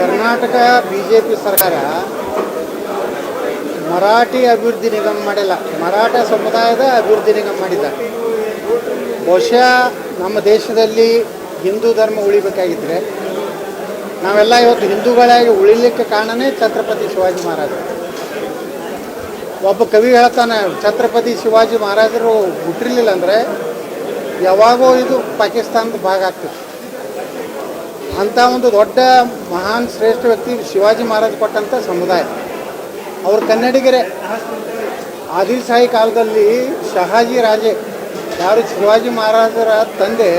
Karnataka BJP ಸರ್ಕಾರ ಮರಾಠಿ ಅಭಿವೃದ್ಧಿ ನಿಗಮ ಮಾಡಿಲ್ಲ, ಮರಾಠ ಸಮುದಾಯದ ಅಭಿವೃದ್ಧಿ ನಿಗಮ ಮಾಡಿದ್ದಾರೆ. ಬಹುಶಃ ನಮ್ಮ ದೇಶದಲ್ಲಿ ಹಿಂದೂ ಧರ್ಮ ಉಳಿಬೇಕಾಗಿದ್ದರೆ ನಾವೆಲ್ಲ ಇವತ್ತು ಹಿಂದೂಗಳಾಗಿ ಉಳಿಲಿಕ್ಕೆ ಕಾರಣನೇ ಛತ್ರಪತಿ ಶಿವಾಜಿ ಮಹಾರಾಜ. ಒಬ್ಬ ಕವಿ ಹೇಳ್ತಾನೆ, ಛತ್ರಪತಿ ಶಿವಾಜಿ ಮಹಾರಾಜರು ಹುಟ್ಟಿರಲಿಲ್ಲ ಅಂದರೆ ಯಾವಾಗೋ ಇದು ಪಾಕಿಸ್ತಾನದ ಭಾಗ ಆಗ್ತಿತ್ತು. ಅಂಥ ಒಂದು ದೊಡ್ಡ ಮಹಾನ್ ಶ್ರೇಷ್ಠ ವ್ಯಕ್ತಿ ಶಿವಾಜಿ ಮಹಾರಾಜ್ ಕೊಟ್ಟಂಥ ಸಮುದಾಯ. ಅವರು ಕನ್ನಡಿಗರೇ. ಆದಿಲ್ಶಾಹಿ ಕಾಲದಲ್ಲಿ ಶಹಾಜಿ ರಾಜೇ, ಯಾರು ಶಿವಾಜಿ ಮಹಾರಾಜರ ತಂದೆ,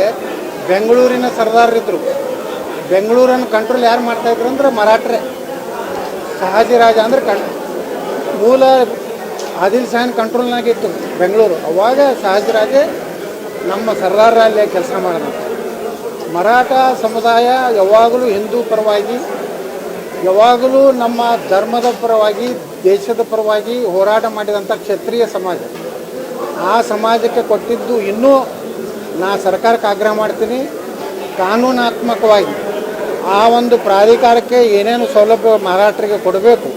ಬೆಂಗಳೂರಿನ ಸರ್ದಾರರಿದ್ದರು. ಬೆಂಗಳೂರನ್ನು ಕಂಟ್ರೋಲ್ ಯಾರು ಮಾಡ್ತಾಯಿದ್ರು ಅಂದ್ರೆ ಮರಾಠರೇ. ಶಹಾಜಿ ರಾಜ ಅಂದರೆ ಮೂಲ ಆದಿಲ್ಶಾಹಿನ ಕಂಟ್ರೋಲ್ನಾಗಿತ್ತು ಬೆಂಗಳೂರು. ಅವಾಗ ಶಹಾಜಿ ರಾಜೇ ನಮ್ಮ ಸರ್ದಾರಲ್ಲೇ ಕೆಲಸ ಮಾಡೋದು. ಮರಾಠ ಸಮುದಾಯ ಯಾವಾಗಲೂ ಹಿಂದೂ ಪರವಾಗಿ, ಯಾವಾಗಲೂ ನಮ್ಮ ಧರ್ಮದ ಪರವಾಗಿ, ದೇಶದ ಪರವಾಗಿ ಹೋರಾಟ ಮಾಡಿದಂಥ ಕ್ಷತ್ರಿಯ ಸಮಾಜ. ಆ ಸಮಾಜಕ್ಕೆ ಕೊಟ್ಟಿದ್ದು ಇನ್ನೂ ನಾ ಸರ್ಕಾರಕ್ಕೆ ಆಗ್ರಹ ಮಾಡ್ತೀನಿ, ಕಾನೂನಾತ್ಮಕವಾಗಿ ಆ ಒಂದು ಪ್ರಾಧಿಕಾರಕ್ಕೆ ಏನೇನು ಸೌಲಭ್ಯ ಮರಾಠರಿಗೆ ಕೊಡಬೇಕು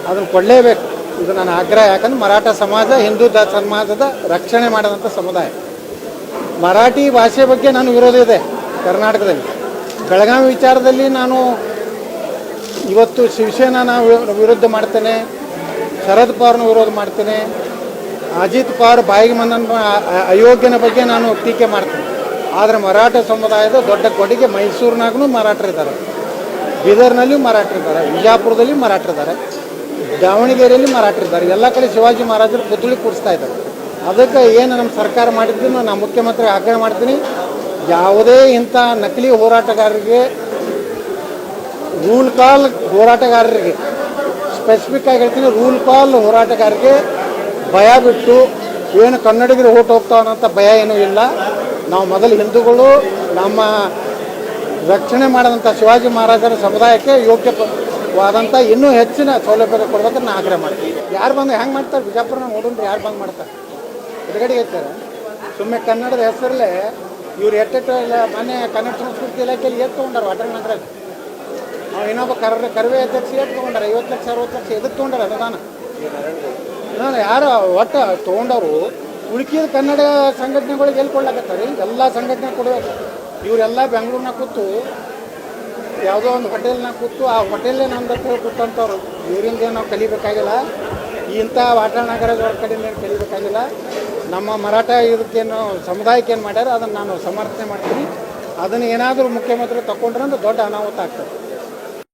ಅದನ್ನು ಕೊಡಲೇಬೇಕು. ಇದು ನನ್ನ ಆಗ್ರಹ. ಯಾಕಂದ್ರೆ ಮರಾಠ ಸಮಾಜ ಹಿಂದೂ ಸಮಾಜದ ರಕ್ಷಣೆ ಮಾಡಿದಂಥ ಸಮುದಾಯ. ಮರಾಠಿ ಭಾಷೆ ಬಗ್ಗೆ ನಾನು ವಿರೋಧ ಇದೆ ಕರ್ನಾಟಕದಲ್ಲಿ. ಬೆಳಗಾವಿ ವಿಚಾರದಲ್ಲಿ ನಾನು ಇವತ್ತು ಶಿವಸೇನಾನ ವಿರುದ್ಧ ಮಾಡ್ತೇನೆ, ಶರದ್ ಪವಾರ್ನ ವಿರೋಧ ಮಾಡ್ತೇನೆ, ಅಜಿತ್ ಪವಾರ್ ಬಾಯಿಗೆ ಬಂದ ಅಯೋಗ್ಯನ ಬಗ್ಗೆ ನಾನು ಟೀಕೆ ಮಾಡ್ತೇನೆ. ಆದರೆ ಮರಾಠ ಸಮುದಾಯದ ದೊಡ್ಡ ಕೊಡುಗೆ ಮೈಸೂರಿನಾಗೂ ಮರಾಠರಿದ್ದಾರೆ, ಬೀದರ್ನಲ್ಲಿಯೂ ಮರಾಠರಿದ್ದಾರೆ, ವಿಜಯಪುರದಲ್ಲಿ ಮರಾಠರಿದ್ದಾರೆ, ದಾವಣಗೆರೆಯಲ್ಲಿ ಮರಾಠರಿದ್ದಾರೆ. ಎಲ್ಲ ಕಡೆ ಶಿವಾಜಿ ಮಹಾರಾಜರು ಪುತ್ಥಳಿ ಕೂರಿಸ್ತಾ ಇದ್ದಾರೆ. ಅದಕ್ಕೆ ಏನು ನಮ್ಮ ಸರ್ಕಾರ ಮಾಡಿದ್ದನ್ನು ನಾನು ಮುಖ್ಯಮಂತ್ರಿ ಆಗ್ರಹ ಮಾಡ್ತೀನಿ, ಯಾವುದೇ ಇಂಥ ನಕಲಿ ಹೋರಾಟಗಾರರಿಗೆ, ರೂಲ್ ಕಾಲ್ ಹೋರಾಟಗಾರರಿಗೆ, ಸ್ಪೆಸಿಫಿಕ್ ಆಗಿ ಹೇಳ್ತೀನಿ, ರೂಲ್ ಕಾಲ್ ಹೋರಾಟಗಾರರಿಗೆ ಭಯ ಬಿಟ್ಟು ಏನು ಕನ್ನಡಿಗರು ಓಟ್ ಹೋಗ್ತಾವನ್ನಂಥ ಭಯ ಏನೂ ಇಲ್ಲ. ನಾವು ಮೊದಲು ಹಿಂದೂಗಳು ನಮ್ಮ ರಕ್ಷಣೆ ಮಾಡಿದಂಥ ಶಿವಾಜಿ ಮಹಾರಾಜರ ಸಮುದಾಯಕ್ಕೆ ಯೋಗ್ಯವಾದಂಥ ಇನ್ನೂ ಹೆಚ್ಚಿನ ಸೌಲಭ್ಯ ಕೊಡ್ಬೇಕಂತ ನಾನು ಆಗ್ರಹ ಮಾಡ್ತೀನಿ. ಯಾರು ಬಂದು ಹೆಂಗೆ ಮಾಡ್ತಾರೆ ಬಿಜಾಪುರನ ನೋಡಿದ್ರೆ ಯಾರು ಬಂದು ಮಾಡ್ತಾರೆ? ಎದುರುಗಡೆ ಹೇಳ್ತಾರೆ ಸುಮ್ಮನೆ ಕನ್ನಡದ ಹೆಸರಲ್ಲೇ ಇವ್ರು ಎಟ್ಟೆಲ್ಲ ಮೊನ್ನೆ ಕನ್ನಡ ಸಂಸ್ಕೃತಿ ಇಲಾಖೆಯಲ್ಲಿ ಎಷ್ಟು ತೊಗೊಂಡಾರ ವಾಟರ್ ನಗರಲ್ಲಿ. ನಾವು ಇನ್ನೊಬ್ಬ ಕರ್ವೆ ಅಧ್ಯಕ್ಷ ಎಷ್ಟು ತೊಗೊಂಡಾರ? 50 ಲಕ್ಷ 60 ಲಕ್ಷ ಎದಕ್ಕೆ ತೊಗೊಂಡಾರ ಅನುದಾನ? ನಾನು ಯಾರು ಒಟ್ಟು ತೊಗೊಂಡವರು ಉಳ್ಕಿದ ಕನ್ನಡ ಸಂಘಟನೆಗಳಿಗೆ ಎಲ್ಲಿ ಕೊಡ್ಲಾಕತ್ತಾರೆ? ಎಲ್ಲ ಸಂಘಟನೆ ಕೊಡಬೇಕು. ಇವರೆಲ್ಲ ಬೆಂಗಳೂರಿನಾಗ ಕೂತು ಯಾವುದೋ ಒಂದು ಹೋಟೆಲ್ನಾಗ ಕೂತು ಆ ಹೋಟೆಲ್ಲೇ ನಮ್ದು ಕೂತಂಥವ್ರು. ಇವರಿಂದ ನಾವು ಕಲಿಬೇಕಾಗಿಲ್ಲ, ಇಂಥ ವಾಟಾಳ್ ನಗರದ ಕಡೆಯಿಂದ ಏನು ಕಲಿಬೇಕಾಗಿಲ್ಲ. ನಮ್ಮ ಮರಾಠ ಇದಕ್ಕೇನು ಸಮುದಾಯಕ್ಕೆ ಏನು ಮಾಡ್ಯಾರ ಅದನ್ನು ನಾನು ಸಮರ್ಥನೆ ಮಾಡ್ತೀನಿ. ಅದನ್ನು ಏನಾದರೂ ಮುಖ್ಯಮಂತ್ರಿ ತಗೊಂಡ್ರೆ ದೊಡ್ಡ ಅನಾಹುತ ಆಗ್ತದೆ.